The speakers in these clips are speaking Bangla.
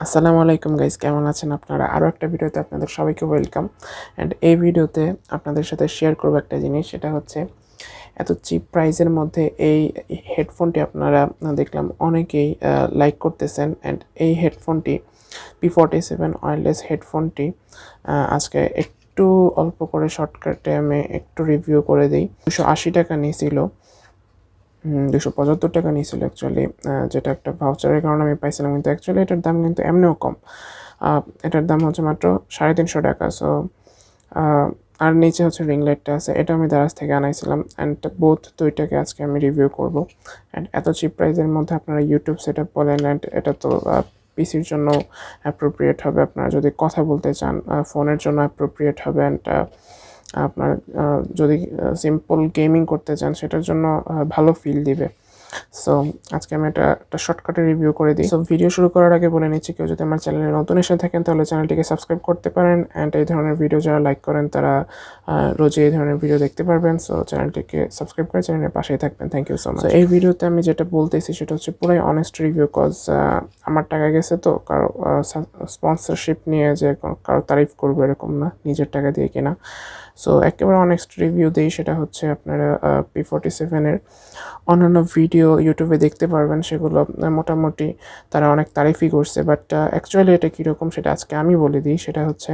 আসসালামু আলাইকুম গাইস, কেমন আছেন আপনারা? আরও একটা ভিডিওতে আপনাদের সবাইকে ওয়েলকাম। অ্যান্ড এই ভিডিওতে আপনাদের সাথে শেয়ার করব একটা জিনিস, সেটা হচ্ছে এত চিপ প্রাইসের মধ্যে এই হেডফোনটি আপনারা দেখলাম অনেকেই লাইক করতেছেন। অ্যান্ড এই হেডফোনটি P47 ওয়্যারলেস হেডফোনটি আজকে একটু অল্প করে শর্টকাটে আমি একটু রিভিউ করে দিই। 280 টাকা নিয়েছিল, 275 টাকা নিয়েছিল অ্যাকচুয়ালি, যেটা একটা ভাউচারের কারণে আমি পাইছিলাম, কিন্তু অ্যাকচুয়ালি এটার দাম কিন্তু এমনিও কম। এটার দাম হচ্ছে মাত্র 350 টাকা। সো আর নিচে হচ্ছে রিং লাইটটা আছে, এটা আমি দারাজ থেকে আনাইছিলাম। অ্যান্ড বোথ দুইটাকে আজকে আমি রিভিউ করব। অ্যান্ড এত চিপ প্রাইসের মধ্যে আপনারা ইউটিউব সেট আপ বলেন, অ্যান্ড এটা তো পিসির জন্য অ্যাপ্রোপ্রিয়েট হবে, আপনারা যদি কথা বলতে চান ফোনের জন্য অ্যাপ্রোপ্রিয়েট হবে। অ্যান্ড আপনার যদি সিম্পল গেমিং করতে চান সেটার জন্য ভালো ফিল দিবে। সো আজকে আমি একটা শর্টকাটে রিভিউ করে দিই। সো ভিডিও শুরু করার আগে বলে নিচ্ছি, কেউ যদি আমার চ্যানেলে নতুন এসে থাকেন তাহলে চ্যানেলটিকে সাবস্ক্রাইব করতে পারেন। অ্যান্ড এই ধরনের ভিডিও যারা লাইক করেন তারা রোজই এই ধরনের ভিডিও দেখতে পারবেন। সো চ্যানেলটিকে সাবস্ক্রাইব করে চ্যানেলের পাশেই থাকবেন। Thank you so much. এই ভিডিওতে আমি যেটা বলতেছি সেটা হচ্ছে পুরাই অনেস্ট রিভিউ, কজ আমার টাকা গেছে, তো কারো স্পন্সরশিপ নিয়ে যে কারো তারিফ করবো এরকম না, নিজের টাকা দিয়ে কেনা। সো একেবারে অনেস্ট রিভিউ দিই, সেটা হচ্ছে আপনারা P47-এর অন্যান্য ভিডিও ইউটিউবে দেখতে পারবেন, সেগুলো মোটামুটি তারা অনেক তারিফই করছে। বাট অ্যাকচুয়ালি এটা কীরকম সেটা আজকে আমি বলে দিই। সেটা হচ্ছে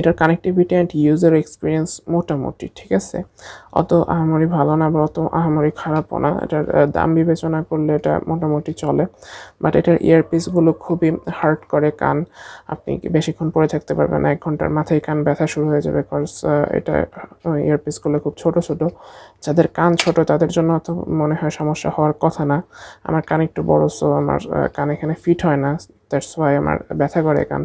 এটার কানেক্টিভিটি অ্যান্ড ইউজার এক্সপিরিয়েন্স মোটামুটি ঠিক আছে, অত আহামরি ভালো না, আবার অত আহামরি খারাপও না। এটার দাম বিবেচনা করলে এটা মোটামুটি চলে। বাট এটার ইয়ারপিসগুলো খুবই হার্ট করে কান, আপনি বেশিক্ষণ পরে থাকতে পারবেন না, 1 ঘন্টার মাথায় কান ব্যথা শুরু হয়ে যাবে। কজ এটা ইয়ারপিসগুলো খুব ছোট ছোট, যাদের কান ছোট তাদের জন্য অত মনে হয় সমস্যা হওয়ার কথা না। আমার কান একটু বড়, সো আমার কান এখানে ফিট হয় না, দ্যাটস ওয়াই আমার ব্যথা করে কান।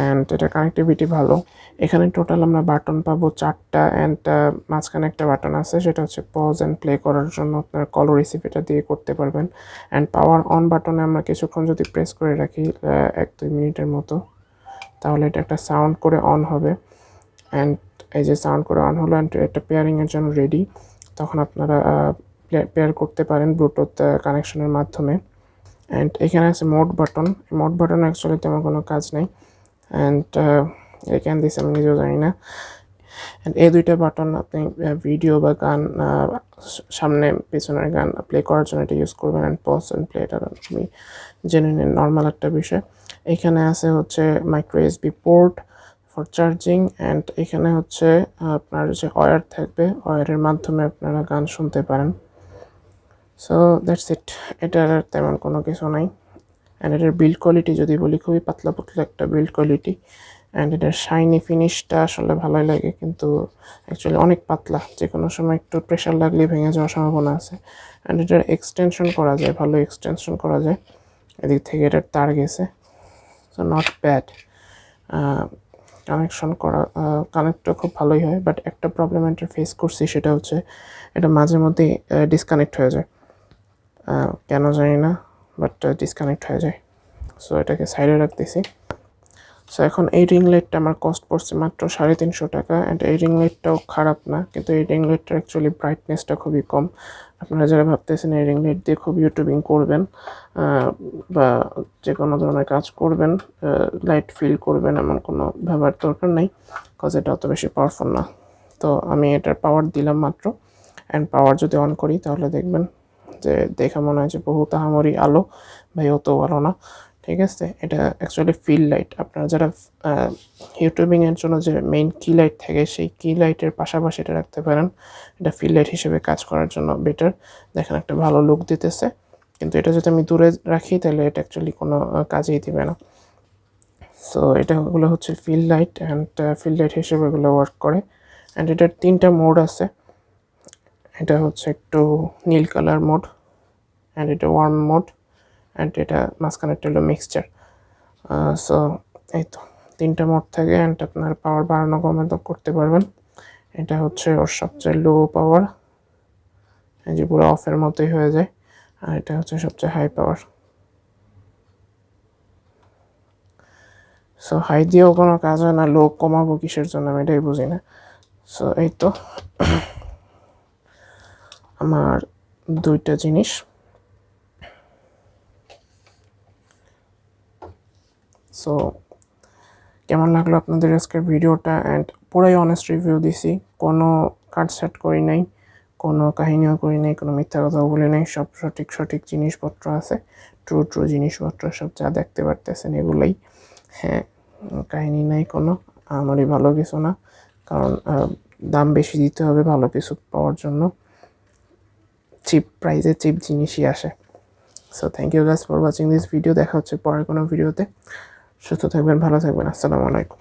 অ্যান্ড এটার কানেক্টিভিটি ভালো। এখানে টোটাল আমরা বাটন পাবো 4টা, অ্যান্ড মাঝখানে একটা বাটন আছে, সেটা হচ্ছে পজ অ্যান্ড প্লে করার জন্য, আপনার কল রিসিভ এটা দিয়ে করতে পারবেন। অ্যান্ড পাওয়ার অন বাটনে আমরা কিছুক্ষণ যদি প্রেস করে রাখি 1-2 মিনিটের মতো, তাহলে এটা একটা সাউন্ড করে অন হবে। অ্যান্ড এই যে সাউন্ড করে অন হলো, অ্যান্ড এটা পেয়ারিংয়ের জন্য রেডি, তখন আপনারা পেয়ার করতে পারেন ব্লুটুথ কানেকশনের মাধ্যমে। অ্যান্ড এখানে আছে মোড বাটন, মোড বাটনে অ্যাকচুয়ালি তেমন কোনো কাজ নেই। অ্যান্ড এখান দিয়েছে আমি নিজেও জানি না। অ্যান্ড এই দুইটা বাটন আপনি ভিডিও বা গান, সামনে পেছনের গান প্লে করার জন্য এটা ইউজ করবেন। অ্যান্ড পজ অ্যান্ড প্লে, এটা আমি জেনে নিন, নর্মাল একটা বিষয়। এখানে আছে হচ্ছে micro SB port for charging, and এখানে হচ্ছে আপনার যে ওয়্যার থাকবে, ওয়্যারের মাধ্যমে আপনারা গান শুনতে পারেন। সো দ্যাটস ইট, এটার তেমন কোনো কিছু নাই। অ্যান্ড এটার বিল্ড কোয়ালিটি যদি বলি, খুবই পাতলা পাতলা একটা বিল্ড কোয়ালিটি। অ্যান্ড এটার শাইনি ফিনিশটা আসলে ভালোই লাগে, কিন্তু অ্যাকচুয়ালি অনেক পাতলা, যে কোনো সময় একটু প্রেশার লাগলে ভেঙে যাওয়ার সম্ভাবনা আছে। অ্যান্ড এটার এক্সটেনশন করা যায়, ভালো এক্সটেনশন করা যায়, এদিক থেকে এটার তার গেছে, সো নট ব্যাড। কানেকশন করা, কানেক্টটা খুব ভালোই হয়। বাট একটা প্রবলেম এটা ফেস করছি, সেটা হচ্ছে এটা মাঝে মধ্যেই ডিসকানেক্ট হয়ে যায়, কেন জানি না, বাট ডিসকানেক্ট হয়ে যায়। সো এটাকে সাইডে রাখতেছি। সো এখন এই রিং লাইটটা আমার কস্ট পড়ছে মাত্র 350 টাকা। অ্যান্ড এই রিং লাইটটাও খারাপ না, কিন্তু এই রিং লাইটটার অ্যাকচুয়ালি ব্রাইটনেসটা খুবই কম। আপনারা যারা ভাবতেছেন এই রিং লাইট দিয়ে খুব ইউটিউবিং করবেন বা যে কোনো ধরনের কাজ করবেন, লাইট ফিল করবেন, এমন কোনো ভাবার দরকার নেই, কজ এটা অত বেশি পাওয়ারফুল না। তো আমি এটার পাওয়ার দিলাম মাত্র। অ্যান্ড পাওয়ার যদি অন করি তাহলে দেখবেন যে দেখে মনে হয় যে বহু তাহামরি আলো, ভাই অত ভালো না, ঠিক আছে। এটা অ্যাকচুয়ালি ফিল লাইট, আপনারা যারা ইউটিউবিংয়ের জন্য যে মেইন কি লাইট থাকে, সেই কি লাইটের পাশাপাশি এটা রাখতে পারেন, এটা ফিল লাইট হিসেবে কাজ করার জন্য বেটার। দেখেন একটা ভালো লুক দিতেছে, কিন্তু এটা যদি আমি দূরে রাখি তাহলে এটা অ্যাকচুয়ালি কোনো কাজেই দিবে না। সো এটাগুলো হচ্ছে fill light, and fill light হিসেবে এগুলো ওয়ার্ক করে। অ্যান্ড এটার 3টা মোড আছে, এটা হচ্ছে একটু নীল কালার মোড, অ্যান্ড এটা ওয়ার্ম মোড, অ্যান্ড এটা মাঝখানেরটা হলো মিক্সচার। সো এই তো 3টা মোড থাকে, অ্যান্ড আপনার পাওয়ার বাড়ানো কমানো করতে পারবেন। এটা হচ্ছে ওর সবচেয়ে লো পাওয়ার, এই যে পুরো অফের মতোই হয়ে যায়। আর এটা হচ্ছে সবচেয়ে হাই পাওয়ার। সো হাই দিয়েও কোনো কাজ হয় না, লো কমাবো কিসের জন্য আমি এটাই বুঝি না। সো এই তো আমার দুইটা জিনিস। সো কেমন লাগলো আপনাদের আজকের ভিডিওটা, অ্যান্ড পুরাই অনেস্ট রিভিউ দিছি, কোনো কাটছাট করি নাই, কোনো কাহিনীও করি নাই, কোনো মিথ্যা কথাও বলি নাই, সব সঠিক সঠিক জিনিসপত্র আছে, ট্রু জিনিসপত্র সব যা দেখতে পারতেছেন এগুলোই। হ্যাঁ, কাহিনী নাই কোনো, আমারই ভালো কিছু না, কারণ দাম বেশি দিতে হবে ভালো কিছু পাওয়ার জন্য, চিপ প্রাইসে চিপ জিনিসই আসে। So thank you guys for watching this video. দেখা হচ্ছে পরের কোনো ভিডিওতে। সুস্থ থাকবেন, ভালো থাকবেন, আসসালামু আলাইকুম।